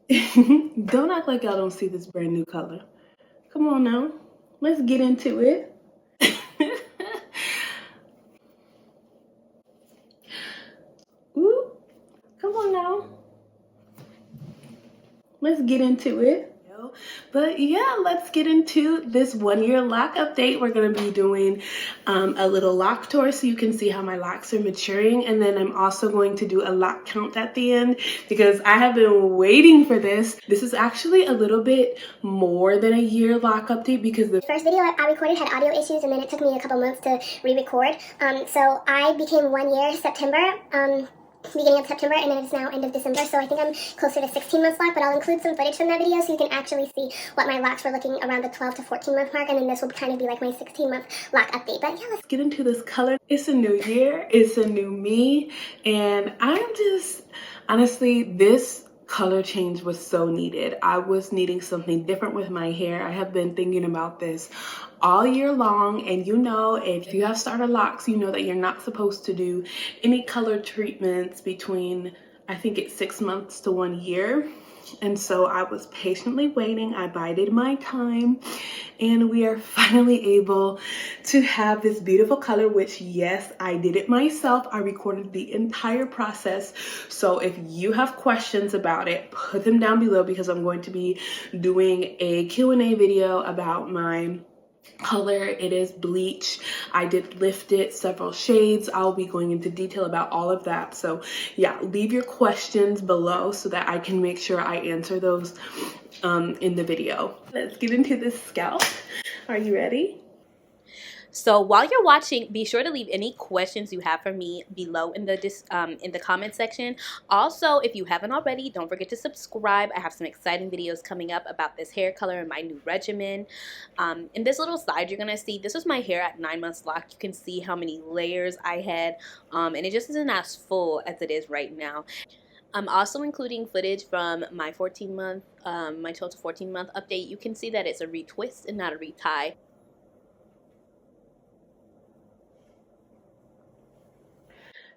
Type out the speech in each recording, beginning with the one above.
Don't act like y'all don't see this brand new color. Come on now, let's get into it. Ooh, come on now, let's get into it. But yeah, let's get into this 1-year lock update. We're going to be doing a little lock tour so you can see how my locks are maturing. And then I'm also going to do a lock count at the end because I have been waiting for this. This is actually a little bit more than a year lock update because the first video I recorded had audio issues, and then it took me a couple months to re-record. So I became 1 year September. Beginning of September, and it is now end of December, so I think I'm closer to 16 months lock, but I'll include some footage from that video so you can actually see what my locks were looking around the 12 to 14 month mark, and then this will kind of be like my 16 month lock update. But yeah, let's get into this color. It's a new year, it's a new me, and I'm just, honestly, this color change was so needed. I was needing something different with my hair. I have been thinking about this all year long, and you know, if you have starter locks, you know that you're not supposed to do any color treatments between, I think it's 6 months to 1 year. And so I was patiently waiting. I bided my time, and we are finally able to have this beautiful color, which, yes, I did it myself. I recorded the entire process. So if you have questions about it, put them down below because I'm going to be doing a Q&A video about my color. It is bleach. I did lift it several shades. I'll be going into detail about all of that. So yeah, leave your questions below so that I can make sure I answer those in the video. Let's get into this scalp. Are you ready? So while you're watching, be sure to leave any questions you have for me below in the comment section. Also, if you haven't already, don't forget to subscribe. I have some exciting videos coming up about this hair color and my new regimen. In this little slide, you're gonna see this was my hair at 9 months lock. You can see how many layers I had, and it just isn't as full as it is right now. I'm also including footage from my 14-month, my 12 to 14-month update. You can see that it's a retwist and not a retie.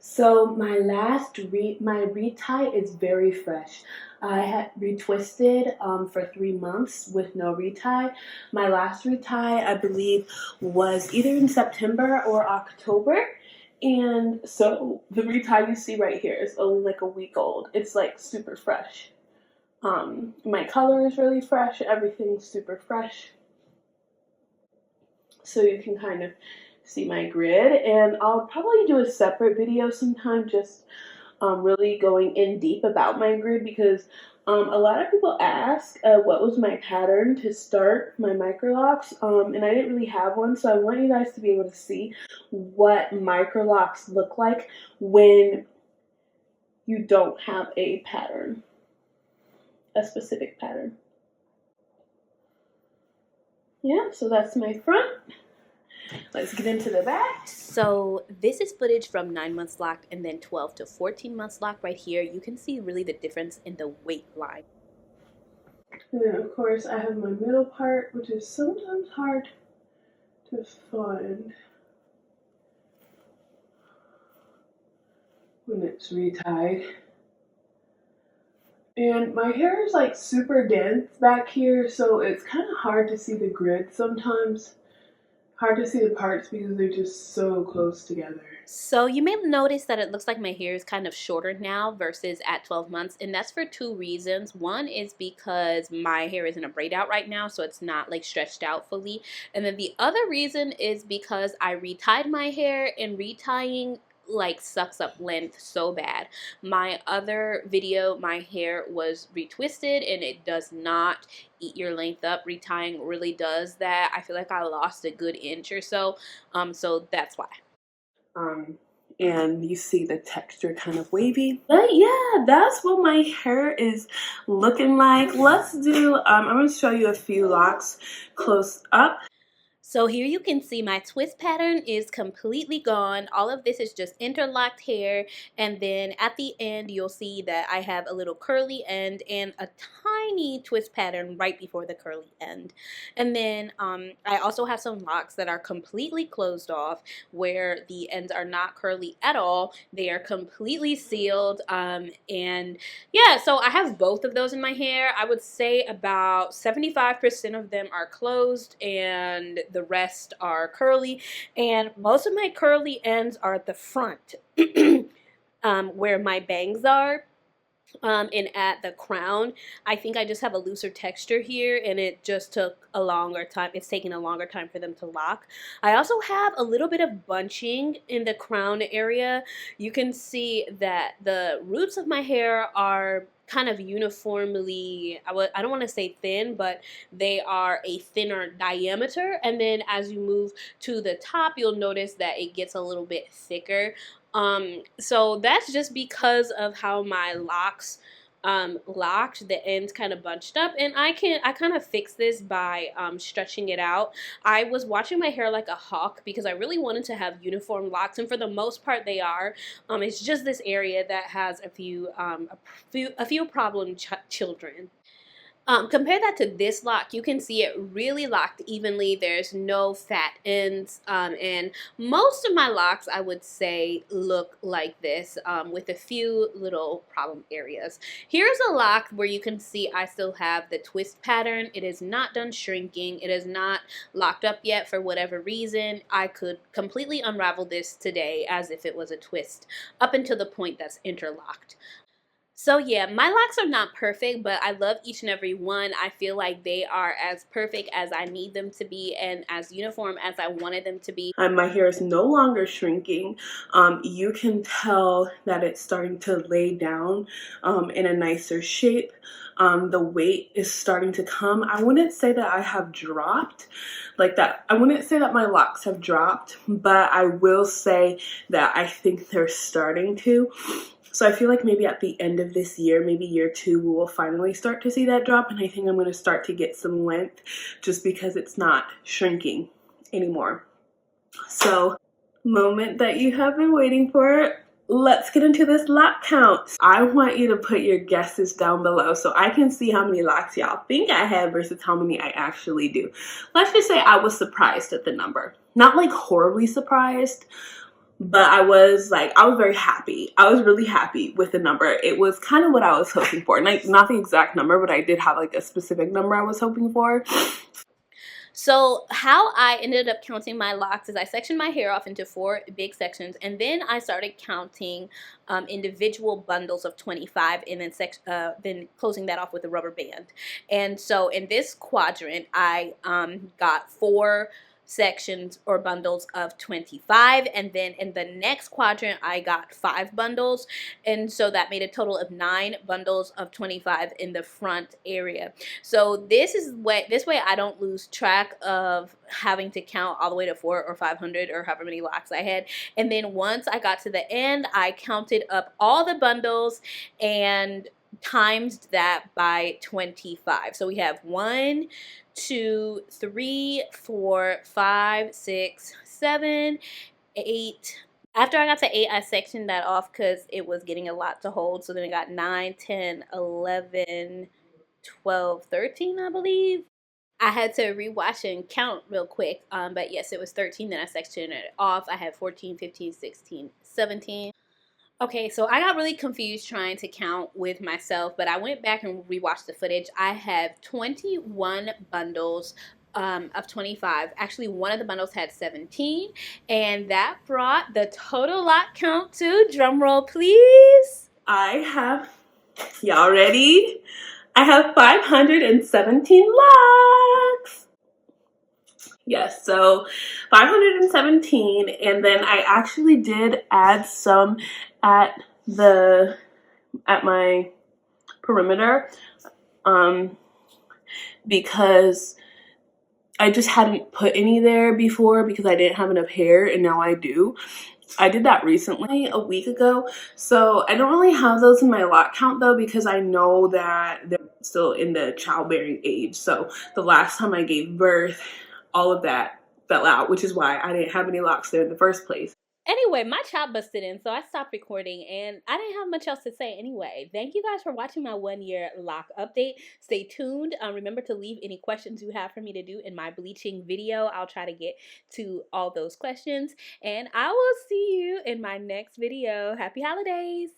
So my retie is very fresh. I had retwisted for 3 months with no retie. My last retie, I believe, was either in September or October. And so the retie you see right here is only like a week old. It's like super fresh. My color is really fresh. Everything's super fresh. So you can kind of see my grid, and I'll probably do a separate video sometime just really going in deep about my grid because a lot of people ask what was my pattern to start my microlocs, and I didn't really have one, so I want you guys to be able to see what microlocs look like when you don't have a pattern, a specific pattern. Yeah, so that's my front. Let's get into the back. So this is footage from 9 months locked and then 12 to 14 months locked right here. You can see really the difference in the weight line. And then of course I have my middle part, which is sometimes hard to find when it's retied. And my hair is like super dense back here, so it's kind of hard to see the grid sometimes. Hard to see the parts because they're just so close together. So you may notice that it looks like my hair is kind of shorter now versus at 12 months, and that's for 2 reasons. One is because my hair is in a braid out right now, so it's not like stretched out fully. And then the other reason is because I retied my hair, and retying like sucks up length so bad. My other video, my hair was retwisted and it does not eat your length up. Retying really does that. I feel like I lost a good inch or so. So that's why. And you see the texture kind of wavy. But yeah, that's what my hair is looking like. Let's do, I'm going to show you a few locks close up. So here you can see my twist pattern is completely gone. All of this is just interlocked hair, and then at the end you'll see that I have a little curly end and a tiny twist pattern right before the curly end. And then I also have some locks that are completely closed off where the ends are not curly at all. They are completely sealed, and yeah, so I have both of those in my hair. I would say about 75% of them are closed and the rest are curly. And most of my curly ends are at the front where my bangs are. And at the crown, I think I just have a looser texture here, and it just took a longer time. It's taking a longer time for them to lock. I also have a little bit of bunching in the crown area. You can see that the roots of my hair are kind of uniformly, I don't want to say thin, but they are a thinner diameter. And then as you move to the top, you'll notice that it gets a little bit thicker. So that's just because of how my locks locked. The ends kind of bunched up, and I kind of fix this by stretching it out. I was watching my hair like a hawk because I really wanted to have uniform locks, and for the most part they are. It's just this area that has a few problem children. Compare that to this lock. You can see it really locked evenly. There's no fat ends, and most of my locks, I would say, look like this, with a few little problem areas. Here's a lock where you can see I still have the twist pattern. It is not done shrinking. It is not locked up yet for whatever reason. I could completely unravel this today as if it was a twist up until the point that's interlocked. So yeah, my locks are not perfect, but I love each and every one. I feel like they are as perfect as I need them to be and as uniform as I wanted them to be. My hair is no longer shrinking. You can tell that it's starting to lay down in a nicer shape. The weight is starting to come. I wouldn't say that I have dropped like that. I wouldn't say that my locks have dropped, but I will say that I think they're starting to. So I feel like maybe at the end of this year, maybe year 2, we will finally start to see that drop. And I think I'm going to start to get some length just because it's not shrinking anymore. So, moment that you have been waiting for. Let's get into this lock count. I want you to put your guesses down below so I can see how many locks y'all think I have versus how many I actually do. Let's just say I was surprised at the number. Not like horribly surprised, but I was very happy. I was really happy with the number. It was kind of what I was hoping for. Like, not the exact number, but I did have like a specific number I was hoping for. So how I ended up counting my locks is I sectioned my hair off into 4 big sections, and then I started counting individual bundles of 25, and then closing that off with a rubber band. And so in this quadrant, I got 4 sections or bundles of 25, and then in the next quadrant I got 5 bundles, and so that made a total of 9 bundles of 25 in the front area. So this way I don't lose track of having to count all the way to 400 or 500 or however many locks I had. And then once I got to the end, I counted up all the bundles and times that by 25. So we have 1, 2, 3, 4, 5, 6, 7, 8. After I got to 8, I sectioned that off because it was getting a lot to hold. So then I got 9, 10, 11, 12, 13, I believe. I had to rewatch and count real quick, but yes, it was 13. Then I sectioned it off. I had 14, 15, 16, 17. Okay, so I got really confused trying to count with myself, but I went back and rewatched the footage. I have 21 bundles of 25. Actually, one of the bundles had 17, and that brought the total lock count to, drumroll please. Y'all ready? I have 517 locks. Yes, so 517, and then I actually did add some at my perimeter, because I just hadn't put any there before because I didn't have enough hair, and now I do. I did that recently, a week ago, so I don't really have those in my lock count though because I know that they're still in the childbearing age. So the last time I gave birth, all of that fell out, which is why I didn't have any locks there in the first place. Anyway, my chop busted in, so I stopped recording and I didn't have much else to say anyway. Thank you guys for watching my 1-year lock update. Stay tuned. Remember to leave any questions you have for me to do in my bleaching video. I'll try to get to all those questions, and I will see you in my next video. Happy holidays!